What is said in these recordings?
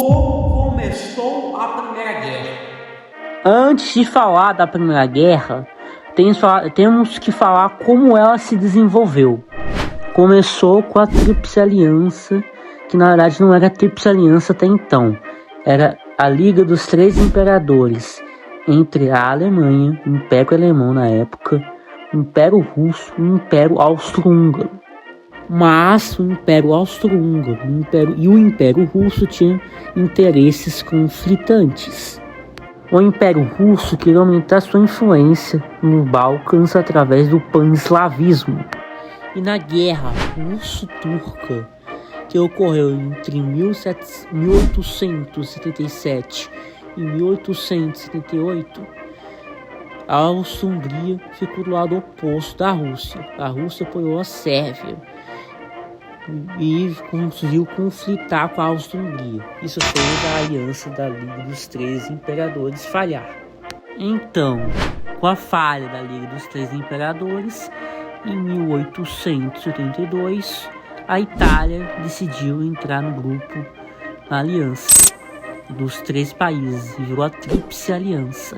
Como começou a Primeira Guerra? Antes de falar da Primeira Guerra, temos que falar como ela se desenvolveu. Começou com a Tríplice Aliança, que na verdade não era a Tríplice Aliança até então. Era a Liga dos Três Imperadores, entre a Alemanha, o Império Alemão na época, o Império Russo e o Império Austro-Húngaro. Mas o Império Austro-Húngaro e o Império Russo tinham interesses conflitantes. O Império Russo queria aumentar sua influência nos Balcãs através do pan-eslavismo. E na Guerra Russo-Turca, que ocorreu entre 1877 e 1878, a Áustria-Hungria ficou do lado oposto da Rússia. A Rússia apoiou a Sérvia e conseguiu conflitar com a Áustria-Hungria. Isso fez a aliança da Liga dos Três Imperadores falhar. Então, com a falha da Liga dos Três Imperadores, em 1882, a Itália decidiu entrar no grupo na aliança dos três países e virou a Tríplice Aliança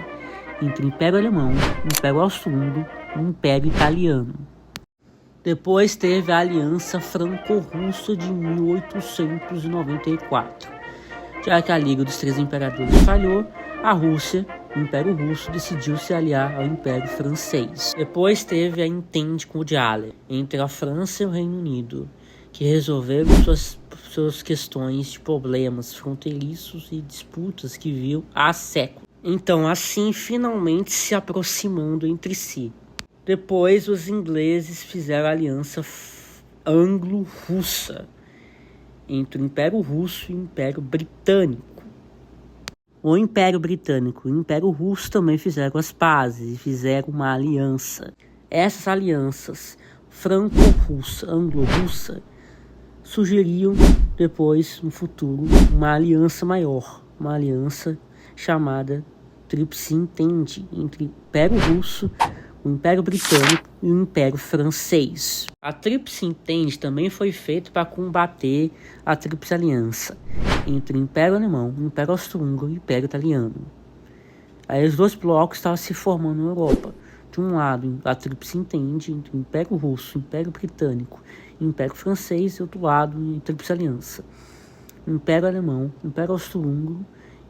entre o Império Alemão, o Império Austro-Húngaro e o Império Italiano. Depois teve a Aliança Franco-Russa de 1894. Já que a Liga dos Três Imperadores falhou, a Rússia, o Império Russo, decidiu se aliar ao Império Francês. Depois teve a Entente Cordiale entre a França e o Reino Unido, que resolveram suas questões de problemas fronteiriços e disputas que viam há séculos. Então, assim, finalmente se aproximando entre si. Depois, os ingleses fizeram a aliança anglo-russa entre o Império Russo e o Império Britânico. O Império Britânico e o Império Russo também fizeram as pazes e fizeram uma aliança. Essas alianças franco-russa, anglo-russa, sugeriam depois, no futuro, uma aliança maior, uma aliança chamada Tríplice Entente entre o Império Russo, o Império Britânico e o Império Francês. A Tríplice Entente também foi feita para combater a Tríplice Aliança entre o Império Alemão, o Império Austro-Húngaro e o Império Italiano. Aí os dois blocos estavam se formando na Europa. De um lado, a Tríplice Entente entre o Império Russo, o Império Britânico e o Império Francês, e do outro lado, a Tríplice Aliança, o Império Alemão, o Império Austro-Húngaro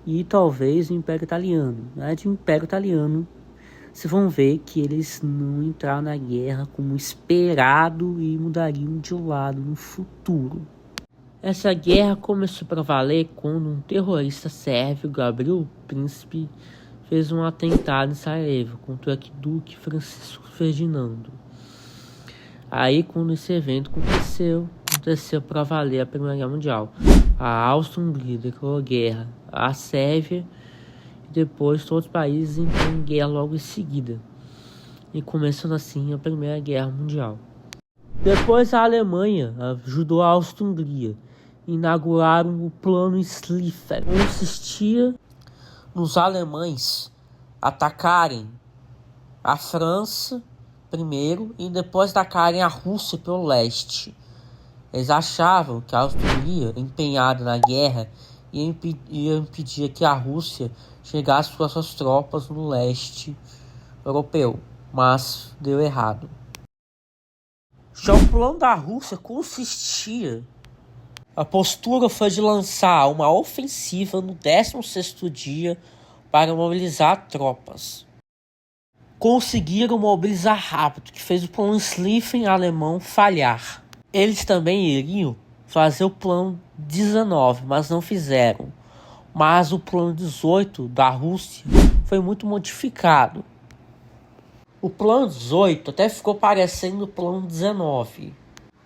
e talvez o Império Italiano. De Império Italiano, vocês vão ver que eles não entraram na guerra como esperado e mudariam de lado no futuro. Essa guerra começou para valer quando um terrorista sérvio, Gavrilo Princip, fez um atentado em Sarajevo contra o arquiduque Francisco Ferdinando. Aí, quando esse evento aconteceu para valer a Primeira Guerra Mundial. A Áustria-Hungria declarou guerra à Sérvia e depois todos os países entraram em guerra logo em seguida. E começando assim a Primeira Guerra Mundial. Depois a Alemanha ajudou a Áustria-Hungria. Inauguraram o Plano Schlieffen. Consistia nos alemães atacarem a França primeiro e depois atacarem a Rússia pelo leste. Eles achavam que a Áustria-Hungria, empenhada na guerra, ia impedir que a Rússia chegasse com as suas tropas no leste europeu, mas deu errado. Já o plano da Rússia consistia... A postura foi de lançar uma ofensiva no 16º dia para mobilizar tropas. Conseguiram mobilizar rápido, que fez o plano Schlieffen alemão falhar. Eles também iriam fazer o plano 19, mas não fizeram. Mas o plano 18 da Rússia foi muito modificado. O plano 18 até ficou parecendo o plano 19.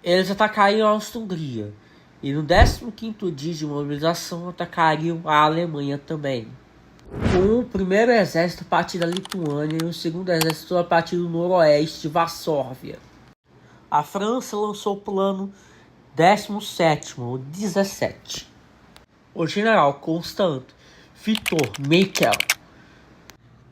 Eles atacariam a Áustria-Hungria. E no 15º dia de mobilização atacariam a Alemanha também. Com o primeiro exército a partir da Lituânia e o segundo exército a partir do noroeste de Varsóvia. A França lançou o plano 17º, ou 17. O general Constant Vitor Meikel,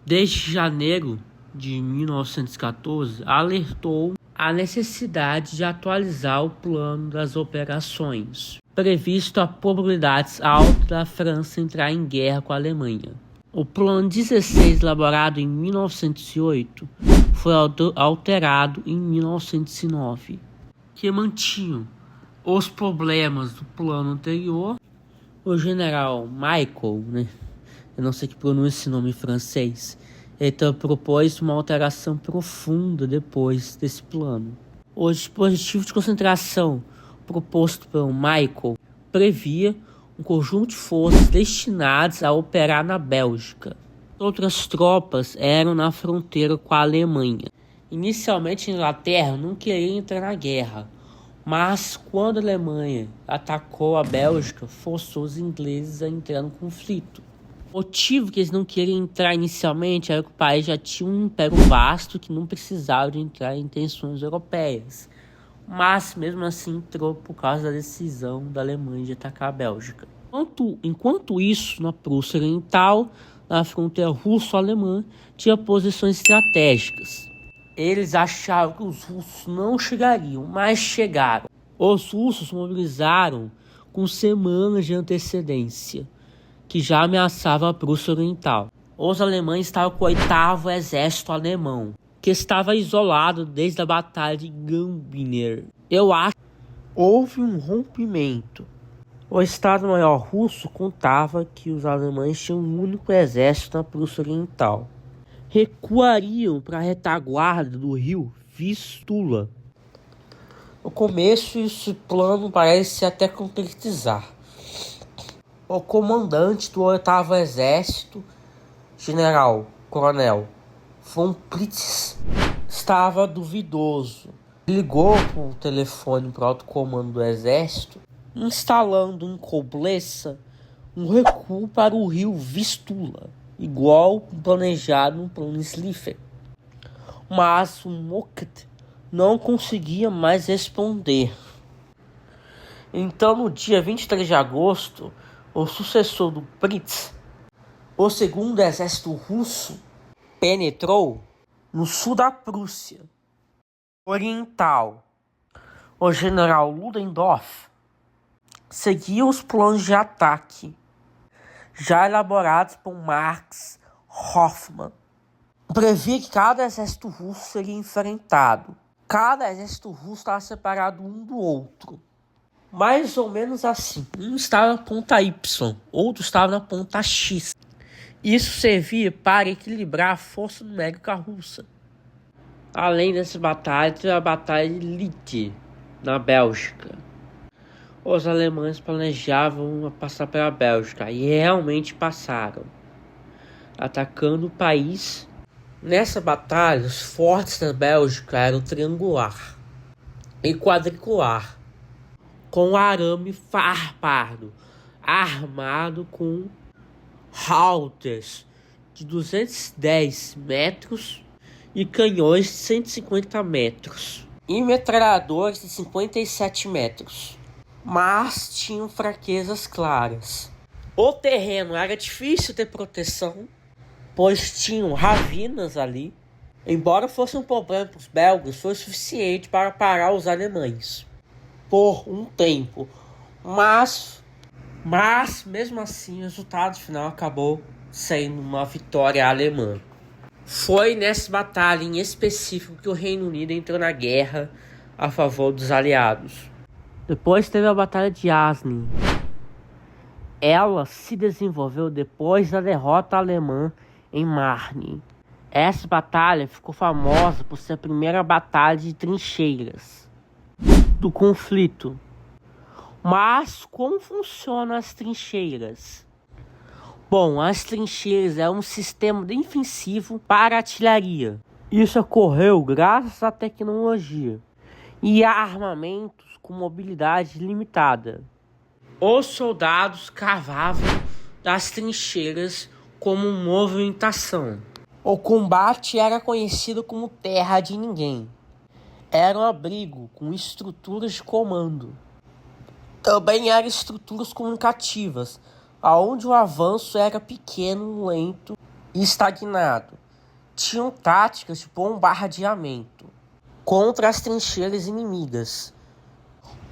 desde janeiro de 1914, alertou a necessidade de atualizar o plano das operações. previsto a probabilidades altas da França entrar em guerra com a Alemanha. O plano 16, elaborado em 1908, foi alterado em 1909, que mantinham os problemas do plano anterior. O general Michael, eu não sei que pronuncia esse nome em francês, então propôs uma alteração profunda depois desse plano. O dispositivo de concentração proposto pelo Michael previa um conjunto de forças destinadas a operar na Bélgica. Outras tropas eram na fronteira com a Alemanha. Inicialmente a Inglaterra não queria entrar na guerra, mas quando a Alemanha atacou a Bélgica, forçou os ingleses a entrar no conflito. O motivo que eles não queriam entrar inicialmente era que o país já tinha um império vasto que não precisava de entrar em tensões europeias. Mas mesmo assim entrou por causa da decisão da Alemanha de atacar a Bélgica. Enquanto isso, na Prússia Oriental, na fronteira russo-alemã, tinha posições estratégicas. Eles achavam que os russos não chegariam, mas chegaram. Os russos mobilizaram com semanas de antecedência, que já ameaçava a Prússia Oriental. Os alemães estavam com o 8º Exército Alemão, que estava isolado desde a Batalha de Gambiner. Eu acho que houve um rompimento. O Estado-Maior russo contava que os alemães tinham um único exército na Prússia Oriental. Recuariam para a retaguarda do rio Vistula. No começo, esse plano parece até concretizar. O comandante do 8º Exército, General-Coronel von Pritz, estava duvidoso. Ligou por telefone para o alto comando do exército, instalando em Koblenz um recuo para o rio Vistula, igual planejado no plano Schlieffen. Mas o Mockett não conseguia mais responder. Então, no dia 23 de agosto, o sucessor do Pritz, o 2º Exército Russo, penetrou no sul da Prússia Oriental. O general Ludendorff seguia os planos de ataque já elaborados por Marx Hoffmann. Previa que cada exército russo seria enfrentado. Cada exército russo estava separado um do outro. Mais ou menos assim. Um estava na ponta Y, outro estava na ponta X. Isso servia para equilibrar a força numérica russa. Além dessa batalha, teve a Batalha de Lille, na Bélgica. Os alemães planejavam passar pela Bélgica e realmente passaram, atacando o país. Nessa batalha, os fortes da Bélgica eram triangular e quadricular, com arame farpado, armado com halters de 210 metros e canhões de 150 metros e metralhadores de 57 metros. Mas tinham fraquezas claras. O terreno era difícil ter proteção, pois tinham ravinas ali. Embora fosse um problema para os belgas, foi suficiente para parar os alemães por um tempo. Mas mesmo assim, o resultado final acabou sendo uma vitória alemã. Foi nessa batalha em específico que o Reino Unido entrou na guerra a favor dos aliados. Depois teve a Batalha de Aisne. Ela se desenvolveu depois da derrota alemã em Marne. Essa batalha ficou famosa por ser a primeira batalha de trincheiras do conflito. Mas como funcionam as trincheiras? Bom, as trincheiras é um sistema defensivo para artilharia. Isso ocorreu graças à tecnologia e a armamentos com mobilidade limitada. Os soldados cavavam das trincheiras como movimentação. O combate era conhecido como Terra de Ninguém. Era um abrigo com estruturas de comando. Também eram estruturas comunicativas, onde o avanço era pequeno, lento e estagnado. Tinham táticas de bombardeamento contra as trincheiras inimigas.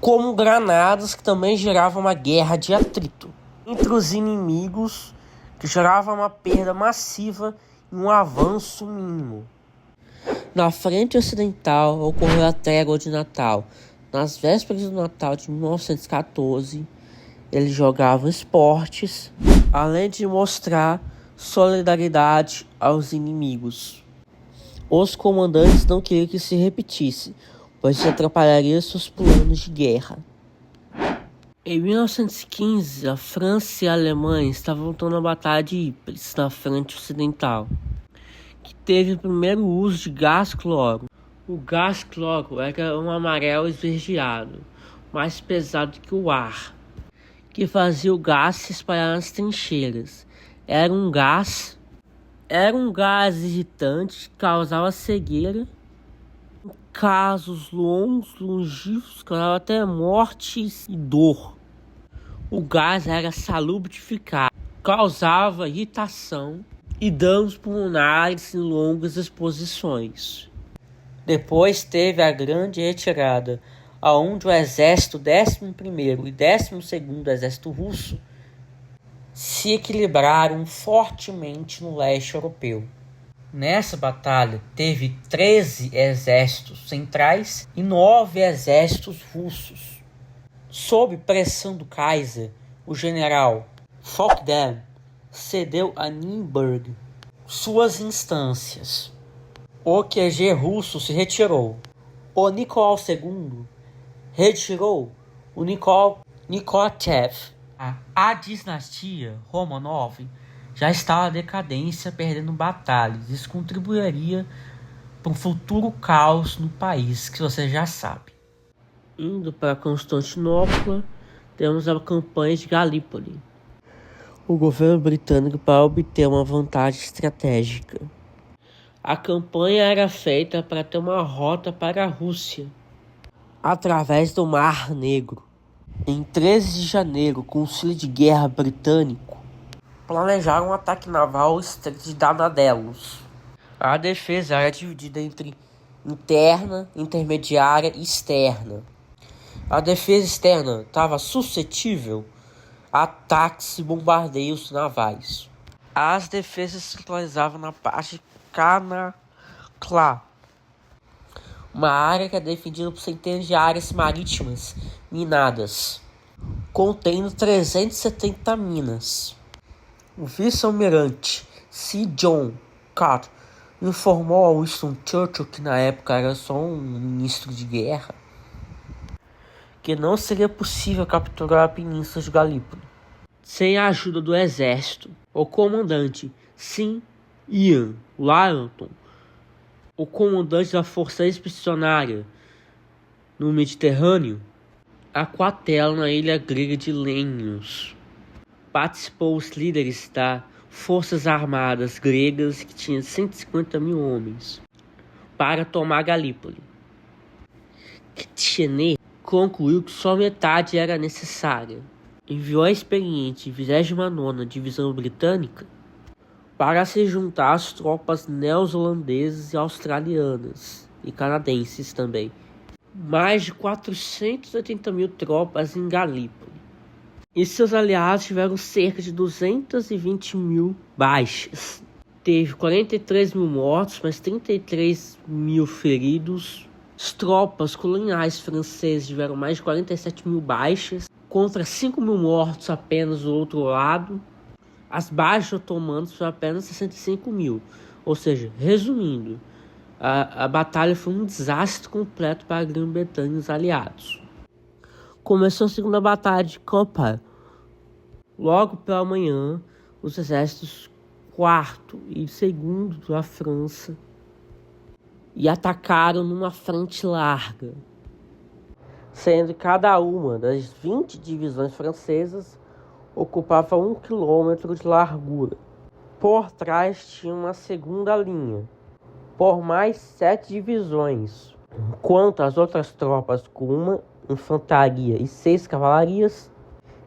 como granadas, que também geravam uma guerra de atrito entre os inimigos, que gerava uma perda massiva e um avanço mínimo. Na frente ocidental ocorreu a trégua de Natal. Nas vésperas do Natal de 1914, eles jogavam esportes, além de mostrar solidariedade aos inimigos. Os comandantes não queriam que se repetisse, pois isso atrapalharia seus planos de guerra. Em 1915, a França e a Alemanha estavam lutando a Batalha de Ypres, na frente ocidental, que teve o primeiro uso de gás cloro. O gás cloro era um amarelo esverdeado, mais pesado que o ar, que fazia o gás se espalhar nas trincheiras. Era um gás irritante que causava cegueira. Em casos longínquos, causava até mortes e dor. O gás era salubrificado, causava irritação e danos pulmonares em longas exposições. Depois teve a grande retirada, onde o exército 11º e 12º exército russo se equilibraram fortemente no leste europeu. Nessa batalha teve 13 exércitos centrais e 9 exércitos russos. Sob pressão do Kaiser, o general Potsdam cedeu a Nuremberg suas instâncias. O QG russo se retirou. O Nicolau II retirou o Nikolaev. A dinastia Romanov já estava em decadência, perdendo batalhas. Isso contribuiria para um futuro caos no país, que você já sabe. Indo para Constantinopla, temos a campanha de Galípoli. O governo britânico para obter uma vantagem estratégica. A campanha era feita para ter uma rota para a Rússia, através do Mar Negro. Em 13 de janeiro, o Conselho de Guerra britânico planejaram um ataque naval ao Estreito de Dardanelos. A defesa era dividida entre interna, intermediária e externa. A defesa externa estava suscetível a ataques e bombardeios navais. As defesas se localizavam na parte de Canaclá, uma área que é defendida por centenas de áreas marítimas minadas, contendo 370 minas. O vice-almirante C. John Carter informou a Winston Churchill, que na época era só um ministro de guerra, que não seria possível capturar a península de Galípoli sem a ajuda do exército. O comandante Sir Ian Lytton, o comandante da Força Expedicionária no Mediterrâneo, aquartela na ilha grega de Lemnos. Participou os líderes das Forças Armadas gregas, que tinham 150 mil homens, para tomar Galípoli. Kitchener concluiu que só metade era necessária. Enviou a experiente 29ª Divisão Britânica para se juntar às tropas neozelandesas e australianas e canadenses também. Mais de 480 mil tropas em Galípoli. E seus aliados tiveram cerca de 220 mil baixas. Teve 43 mil mortos, mais 33 mil feridos. As tropas coloniais francesas tiveram mais de 47 mil baixas, contra 5 mil mortos apenas do outro lado. As baixas otomanas foram apenas 65 mil. Ou seja, resumindo, a batalha foi um desastre completo para a Grã-Bretanha e os aliados. Começou a segunda batalha de Campan. Logo pela manhã, os exércitos 4º e 2º da França e atacaram numa frente larga, sendo cada uma das 20 divisões francesas ocupava 1 quilômetro de largura. Por trás tinha uma segunda linha, por mais 7 divisões, enquanto as outras tropas com uma infantaria e 6 cavalarias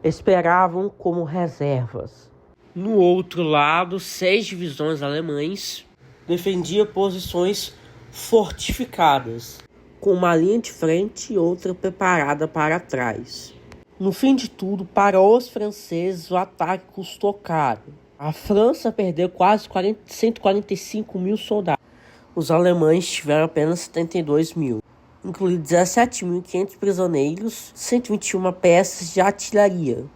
esperavam como reservas. No outro lado, 6 divisões alemães defendiam posições fortificadas. com uma linha de frente e outra preparada para trás. No fim de tudo, para os franceses, o ataque custou caro. A França perdeu quase 145 mil soldados. Os alemães tiveram apenas 72 mil, incluindo 17.500 prisioneiros, 121 peças de artilharia.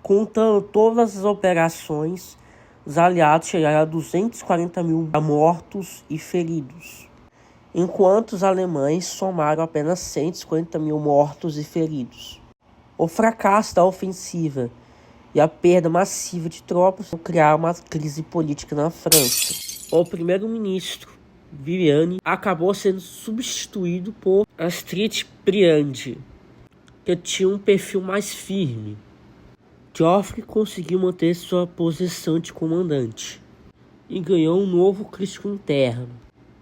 Contando todas as operações, os aliados chegaram a 240 mil mortos e feridos, enquanto os alemães somaram apenas 150 mil mortos e feridos. O fracasso da ofensiva e a perda massiva de tropas criaram uma crise política na França. O primeiro-ministro, Viviani, acabou sendo substituído por Astrid Briand, que tinha um perfil mais firme. Joffre conseguiu manter sua posição de comandante e ganhou um novo crítico interno,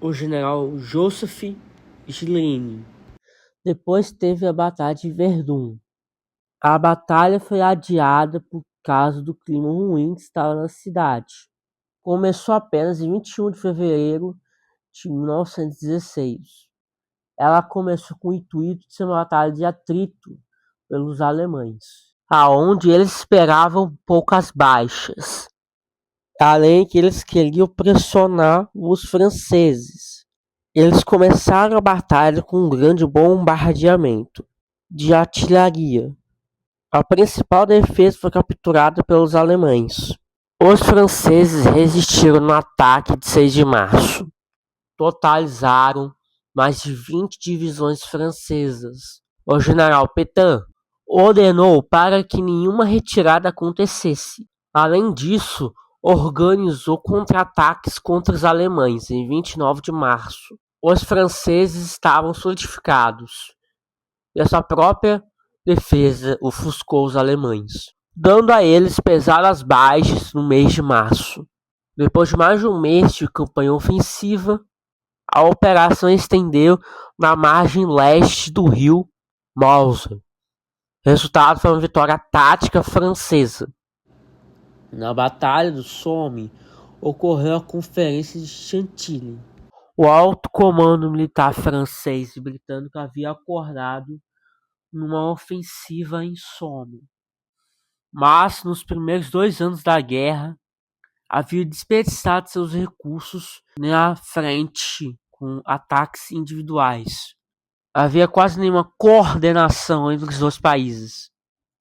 o general Joseph Gileni. Depois teve a Batalha de Verdun. A batalha foi adiada por causa do clima ruim que estava na cidade. Começou apenas em 21 de fevereiro de 1916. Ela começou com o intuito de ser uma batalha de atrito pelos alemães, aonde eles esperavam poucas baixas, além que eles queriam pressionar os franceses. Eles começaram a batalha com um grande bombardeamento de artilharia. A principal defesa foi capturada pelos alemães. Os franceses resistiram no ataque de 6 de março. Totalizaram mais de 20 divisões francesas. O general Pétain ordenou para que nenhuma retirada acontecesse. Além disso, organizou contra-ataques contra os alemães em 29 de março. Os franceses estavam solidificados e a sua própria defesa ofuscou os alemães, dando a eles pesadas baixas no mês de março. Depois de mais de um mês de campanha ofensiva, a operação estendeu na margem leste do rio Meuse. O resultado foi uma vitória tática francesa. Na Batalha do Somme, ocorreu a Conferência de Chantilly. O alto comando militar francês e britânico havia acordado numa ofensiva em Somme, mas nos primeiros 2 anos da guerra havia desperdiçado seus recursos na frente com ataques individuais. Havia quase nenhuma coordenação entre os dois países.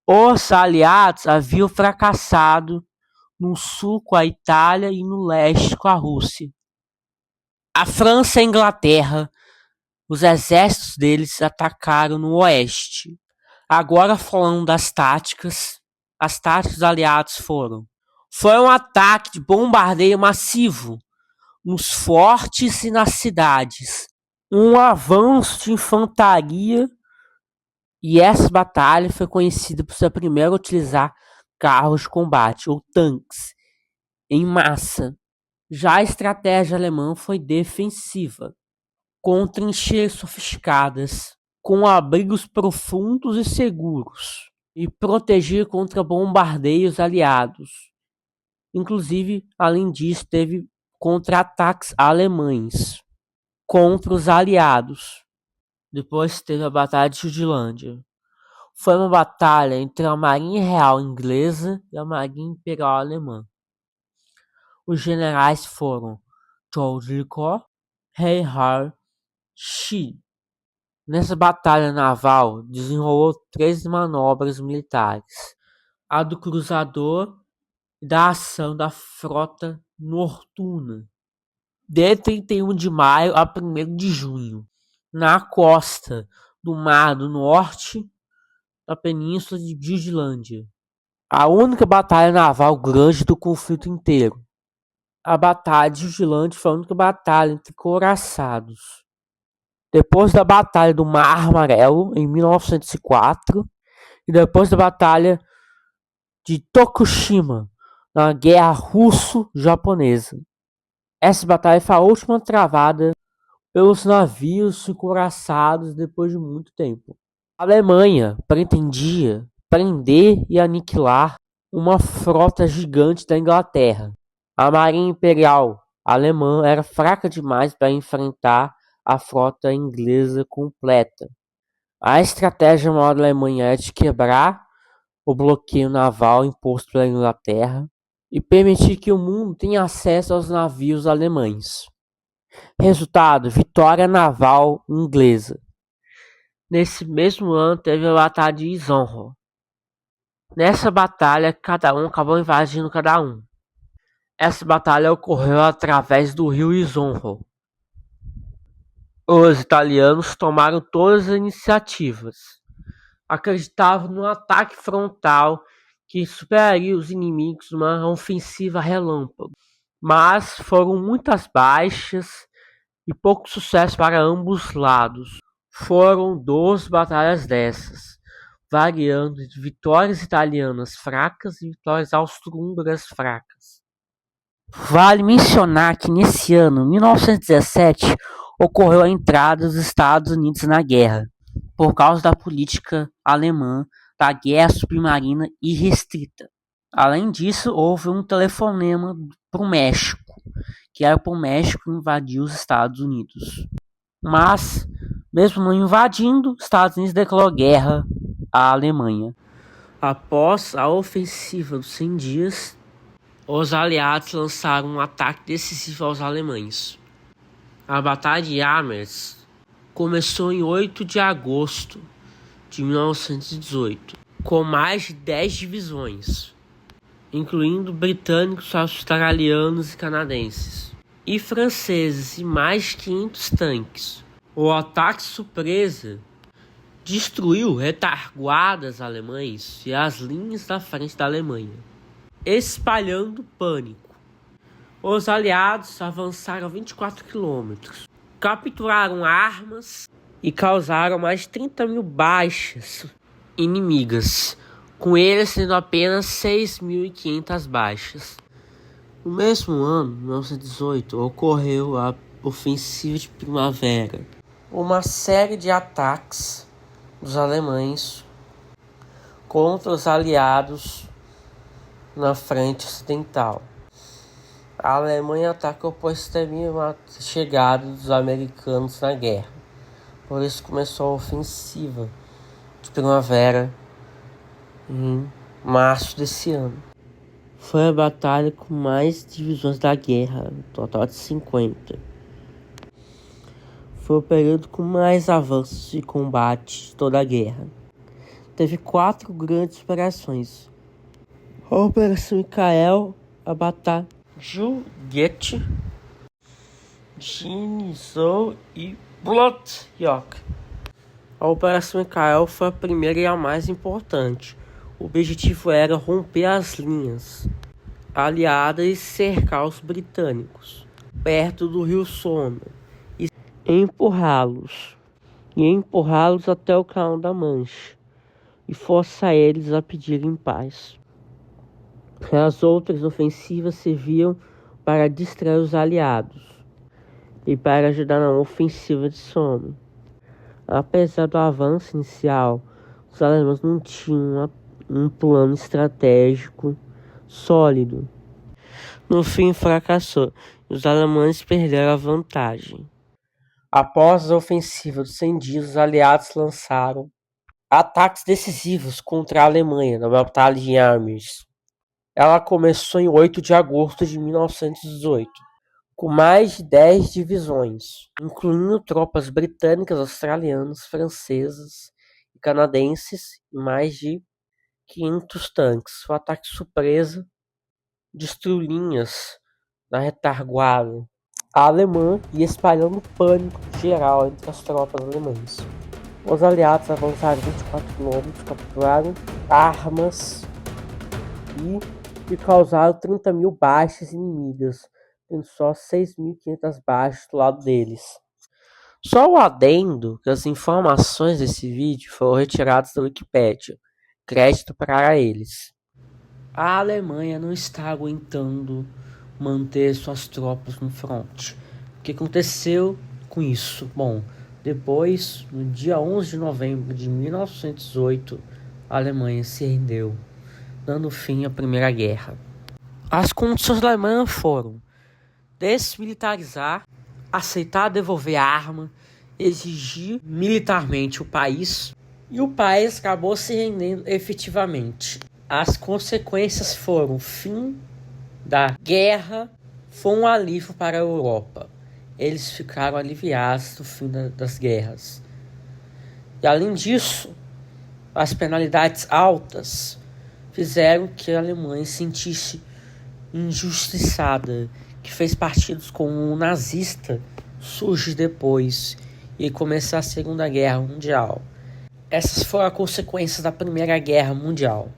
Os aliados haviam fracassado no sul com a Itália e no leste com a Rússia. A França e a Inglaterra, os exércitos deles atacaram no oeste. Agora falando das táticas, as táticas dos aliados foi um ataque de bombardeio massivo nos fortes e nas cidades, um avanço de infantaria, e essa batalha foi conhecida por ser a primeira a utilizar carros de combate ou tanques em massa. Já a estratégia alemã foi defensiva, com trincheiras sofisticadas, com abrigos profundos e seguros, e proteger contra bombardeios aliados. Inclusive, além disso, teve contra-ataques alemães contra os aliados. Depois teve a Batalha de Jutlândia. Foi uma batalha entre a Marinha Real Inglesa e a Marinha Imperial Alemã. Os generais foram Charles Reinhard Schie. Nessa batalha naval, desenrolou 3 manobras militares: a do cruzador e da ação da frota Nortuna, de 31 de maio a 1º de junho, na costa do Mar do Norte da Península de Jutlândia. A única batalha naval grande do conflito inteiro. A Batalha de Jutlândia foi a única batalha entre couraçados. Depois da Batalha do Mar Amarelo, em 1904, e depois da Batalha de Tokushima, na Guerra Russo-Japonesa. Essa batalha foi a última travada pelos navios encouraçados depois de muito tempo. A Alemanha pretendia prender e aniquilar uma frota gigante da Inglaterra. A Marinha Imperial alemã era fraca demais para enfrentar a frota inglesa completa. A estratégia maior da Alemanha é de quebrar o bloqueio naval imposto pela Inglaterra e permitir que o mundo tenha acesso aos navios alemães. Resultado: vitória naval inglesa. Nesse mesmo ano teve a Batalha de Isonzo. Nessa batalha, cada um acabou invadindo cada um. Essa batalha ocorreu através do rio Isonzo. Os italianos tomaram todas as iniciativas. Acreditavam num ataque frontal que superaria os inimigos numa ofensiva relâmpago. Mas foram muitas baixas e pouco sucesso para ambos lados. Foram 12 batalhas dessas, variando de vitórias italianas fracas e vitórias austro-húngaras fracas. Vale mencionar que nesse ano, 1917, ocorreu a entrada dos Estados Unidos na guerra, por causa da política alemã da guerra submarina irrestrita. Além disso, houve um telefonema para o México, que era para o México invadir os Estados Unidos. Mas, mesmo não invadindo, os Estados Unidos declarou guerra à Alemanha. Após a ofensiva dos 100 dias, os aliados lançaram um ataque decisivo aos alemães. A Batalha de Armes começou em 8 de agosto de 1918, com mais de 10 divisões, incluindo britânicos, australianos e canadenses, e franceses, e mais de 500 tanques. O ataque surpresa destruiu retaguardas alemães e as linhas da frente da Alemanha, espalhando pânico. Os aliados avançaram 24 quilômetros, capturaram armas e causaram mais de 30 mil baixas inimigas, com eles sendo apenas 6.500 baixas. No mesmo ano, 1918, ocorreu a Ofensiva de Primavera, uma série de ataques dos alemães contra os aliados na frente ocidental. A Alemanha atacou pois temia a chegada dos americanos na guerra. Por isso começou a ofensiva de primavera em março desse ano. Foi a batalha com mais divisões da guerra, um total de 50. Foi o período com mais avanços de combate de toda a guerra. Teve 4 grandes operações: a Operação Mikael, a Batalha Juliette, Ginizou e Blot-Yok. A Operação Mikael foi a primeira e a mais importante. O objetivo era romper as linhas aliadas e cercar os britânicos perto do rio Somme e empurrá-los até o Canal da Mancha e forçar eles a pedirem paz. As outras ofensivas serviam para distrair os aliados e para ajudar na ofensiva de Somme. Apesar do avanço inicial, os alemães não tinham um plano estratégico sólido. No fim, fracassou e os alemães perderam a vantagem. Após a ofensiva dos 100 dias, os aliados lançaram ataques decisivos contra a Alemanha na Batalha de Armes. Ela começou em 8 de agosto de 1918, com mais de 10 divisões, incluindo tropas britânicas, australianas, francesas e canadenses e mais de 500 tanques. O ataque surpresa destruiu linhas na retaguarda alemã e espalhando pânico geral entre as tropas alemãs. Os aliados avançaram 24 km, capturaram armas e causaram 30 mil baixas inimigas, tendo só 6.500 baixas do lado deles. Só o adendo que as informações desse vídeo foram retiradas da Wikipedia. Crédito para eles. A Alemanha não está aguentando manter suas tropas no fronte. O que aconteceu com isso? Bom, depois, no dia 11 de novembro de 1918, a Alemanha se rendeu, dando fim à Primeira Guerra. As condições da Alemanha foram desmilitarizar aceitar devolver a arma, exigir militarmente o país, e o país acabou se rendendo efetivamente. As consequências foram o fim da guerra, foi um alívio para a Europa. Eles ficaram aliviados do fim das guerras. E além disso, as penalidades altas fizeram que a Alemanha se sentisse injustiçada, que fez partidos como o nazista surgir depois e começar a Segunda Guerra Mundial. Essas foram as consequências da Primeira Guerra Mundial.